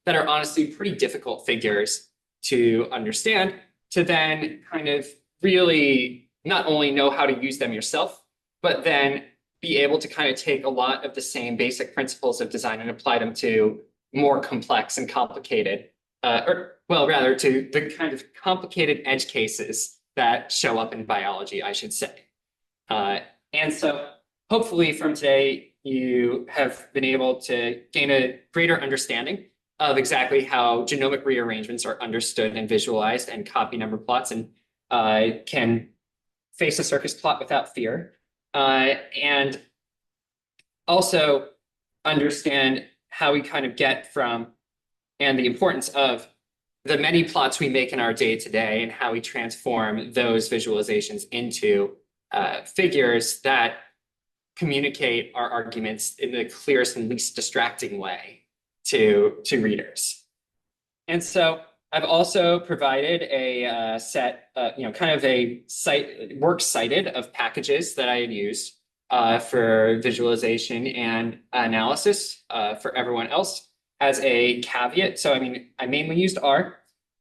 that are honestly pretty difficult figures to understand, to then kind of really not only know how to use them yourself, but then be able to kind of take a lot of the same basic principles of design and apply them to more complex and complicated, to the kind of complicated edge cases that show up in biology, I should say. And so hopefully from today, you have been able to gain a greater understanding of exactly how genomic rearrangements are understood and visualized and copy number plots, and can face a Circos plot without fear. And also understand how we kind of get from, and the importance of the many plots we make in our day-to-day and how we transform those visualizations into figures that communicate our arguments in the clearest and least distracting way to readers. And so I've also provided a set, kind of a works cited of packages that I had used for visualization and analysis for everyone else as a caveat. So, I mainly used R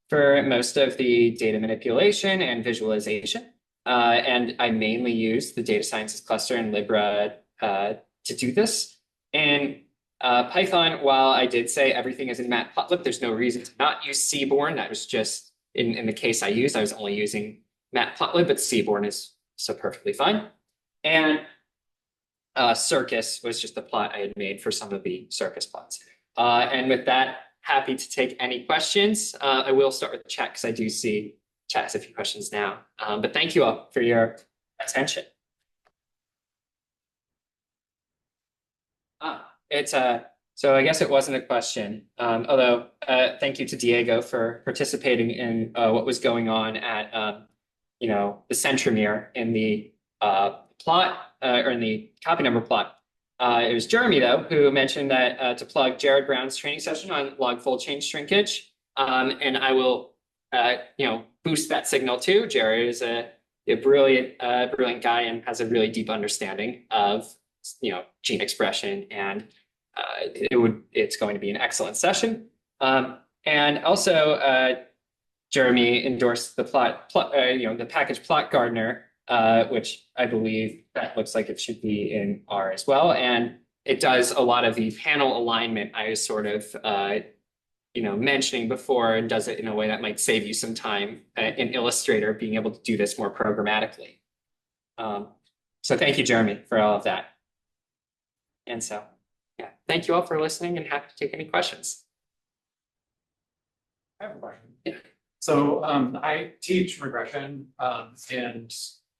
for most of the data manipulation and visualization. And I mainly used the data sciences cluster and Libra to do this. And Python, while I did say everything is in matplotlib, there's no reason to not use Seaborn. That was just, in the case I used, I was only using matplotlib, but Seaborn is so perfectly fine. And Circos was just the plot I had made for some of the Circos plots. And with that, happy to take any questions. I will start with the chat because I do see chat has a few questions now. But thank you all for your attention. So I guess it wasn't a question, although thank you to Diego for participating in what was going on at the centromere in the plot or in the copy number plot. It was Jeremy, though, who mentioned that to plug Jared Brown's training session on log fold change shrinkage, and I will boost that signal too. Jared is a brilliant guy and has a really deep understanding of gene expression, and it's going to be an excellent session. And also Jeremy endorsed the the package Plot Gardener which I believe that looks like it should be in R as well. And it does a lot of the panel alignment I was sort of mentioning before, and does it in a way that might save you some time in Illustrator, being able to do this more programmatically. So thank you, Jeremy, for all of that. And so, yeah, thank you all for listening, and happy to take any questions. I have a question. Yeah. So I teach regression, and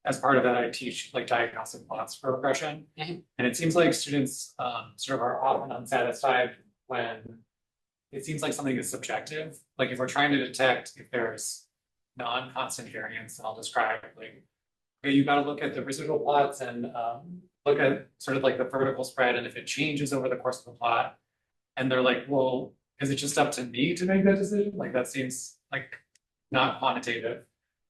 as part of that, I teach like diagnostic plots for regression. Mhm. And it seems like students sort of are often unsatisfied when it seems like something is subjective. Like if we're trying to detect if there's non-constant variance, I'll describe like, okay, you got to look at the residual plots and look at sort of like the vertical spread, and if it changes over the course of the plot. And they're like, well, is it just up to me to make that decision? Like that seems like not quantitative.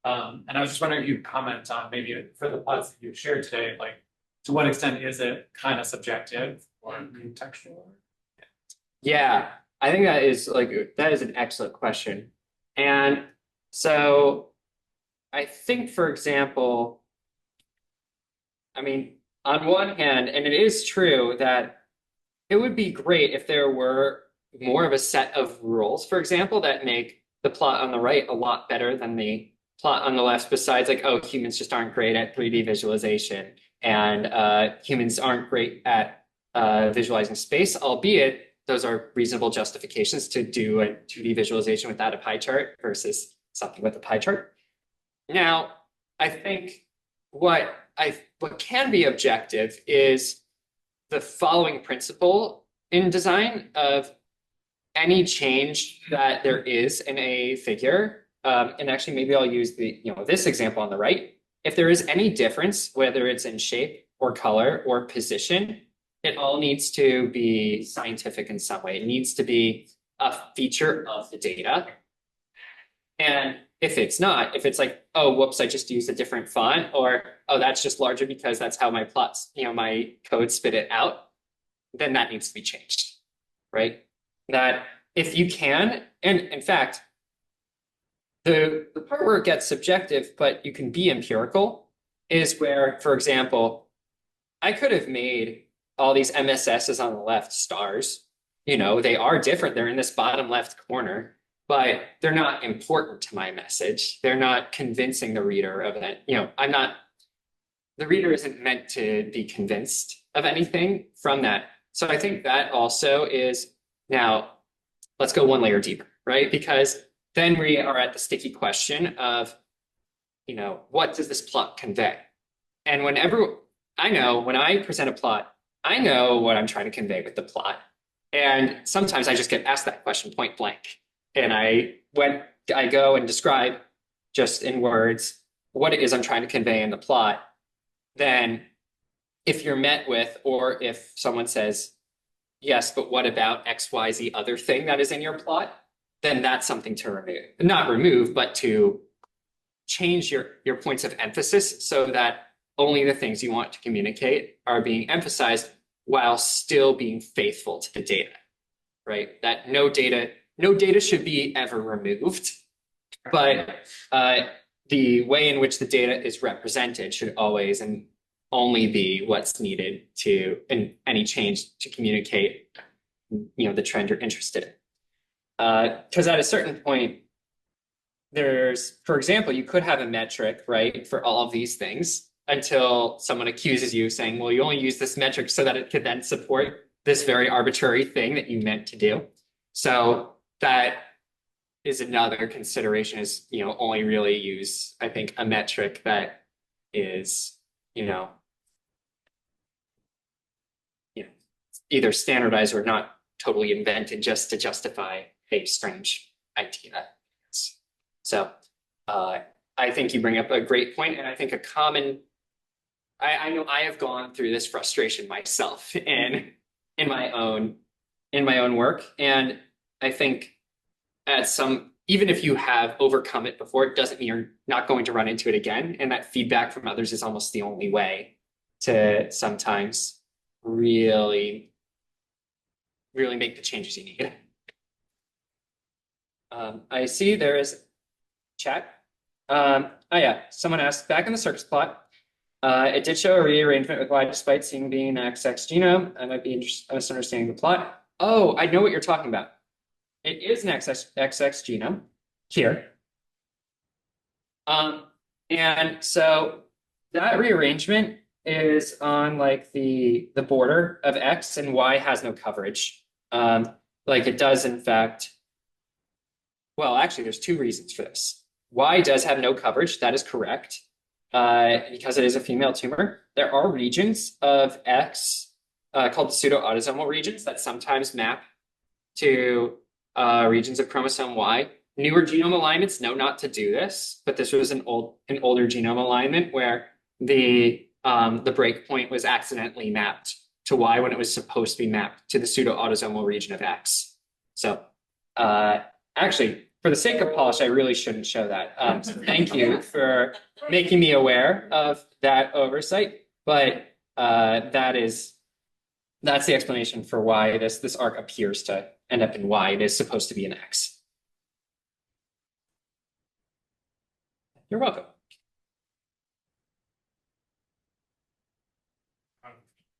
And I was just wondering if you'd comment on maybe for the plots that you've shared today, like to what extent is it kind of subjective or contextual? Yeah, I think that is an excellent question. And so I think, for example, I mean, on one hand, and it is true that it would be great if there were more of a set of rules, for example, that make the plot on the right a lot better than the plot on the left, besides like, oh, humans just aren't great at 3D visualization, and humans aren't great at visualizing space, albeit those are reasonable justifications to do a 2D visualization without a pie chart versus something with a pie chart. Now, I think what can be objective is the following principle in design of any change that there is in a figure. And actually, maybe I'll use this example on the right. If there is any difference, whether it's in shape or color or position, it all needs to be scientific in some way. It needs to be a feature of the data. And if it's not, if it's like, oh, whoops, I just used a different font, or, oh, that's just larger because that's how my plots, my code spit it out, then that needs to be changed, right? That if you can, and in fact, the part where it gets subjective, but you can be empirical, is where, for example, I could have made all these MSSs on the left stars. They are different. They're in this bottom left corner, but they're not important to my message. They're not convincing the reader of it. The reader isn't meant to be convinced of anything from that. So I think that also is, now let's go one layer deeper, right? Because then we are at the sticky question of, what does this plot convey? And whenever when I present a plot, I know what I'm trying to convey with the plot. And sometimes I just get asked that question point blank. And when I go and describe just in words what it is I'm trying to convey in the plot, then if you're met with, or if someone says, yes, but what about XYZ other thing that is in your plot? Then that's something to remove. Not remove, but to change your points of emphasis so that only the things you want to communicate are being emphasized while still being faithful to the data, right? That no data should be ever removed, but the way in which the data is represented should always and only be what's needed in any change to communicate, the trend you're interested in. Because at a certain point, for example, you could have a metric, right, for all of these things until someone accuses you saying, well, you only use this metric so that it could then support this very arbitrary thing that you meant to do. So that is another consideration, is, only really use, I think, a metric that is, either standardized or not totally invented just to justify a strange idea. So I think you bring up a great point, and I think I know I have gone through this frustration myself in my own work, and I think even if you have overcome it before, it doesn't mean you're not going to run into it again. And that feedback from others is almost the only way to sometimes really make the changes you need. I see there is chat. Oh yeah, someone asked, back in the Circos plot, It did show a rearrangement with Y despite seeing being an XX genome. I might be misunderstanding the plot. Oh, I know what you're talking about. It is an XX genome here. And so that rearrangement is on like the border of X, and Y has no coverage. Like it does, in fact. Well, actually, there's two reasons for this. Y does have no coverage. That is correct. Because it is a female tumor. There are regions of X called pseudo-autosomal regions that sometimes map to regions of chromosome Y. Newer genome alignments know not to do this, but this was an older genome alignment where the breakpoint was accidentally mapped to Y when it was supposed to be mapped to the pseudo-autosomal region of X. So actually, for the sake of polish, I really shouldn't show that. So thank you for making me aware of that oversight. But that's the explanation for why this arc appears to end up in Y. It is supposed to be an X. You're welcome.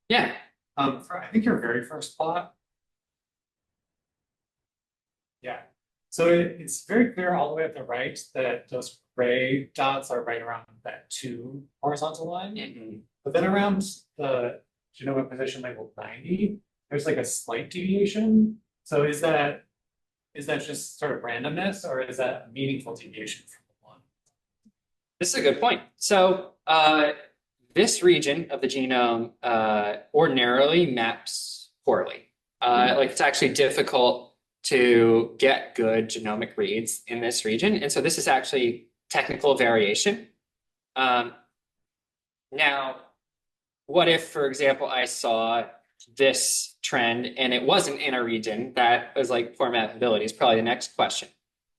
Yeah. For, I think your very first plot. Yeah. So it's very clear all the way up the right that those gray dots are right around that 2 horizontal line. Mm-hmm. But then around the genomic position labeled 90, there's like a slight deviation. So is that just sort of randomness, or is that a meaningful deviation from the one? This is a good point. So this region of the genome ordinarily maps poorly. Like it's actually difficult to get good genomic reads in this region. And so this is actually technical variation. Now, what if, for example, I saw this trend and it wasn't in a region that was like poor mappability is probably the next question.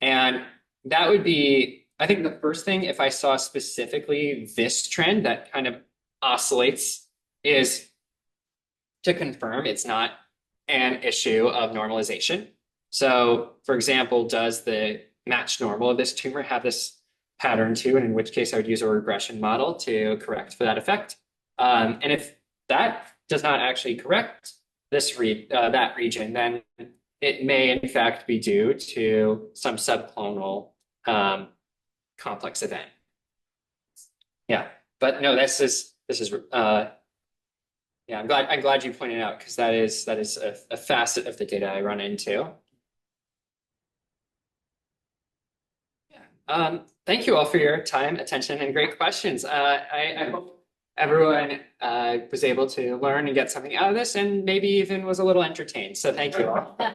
And that would be, I think the first thing, if I saw specifically this trend that kind of oscillates, is to confirm it's not an issue of normalization. So, for example, does the matched normal of this tumor have this pattern too? And in which case I would use a regression model to correct for that effect. And if that does not actually correct this that region, then it may in fact be due to some subclonal complex event. Yeah, but no, this is yeah, I'm glad you pointed out, because that is a facet of the data I run into. Yeah. Thank you all for your time, attention, and great questions. I hope everyone was able to learn and get something out of this, and maybe even was a little entertained. So thank you all.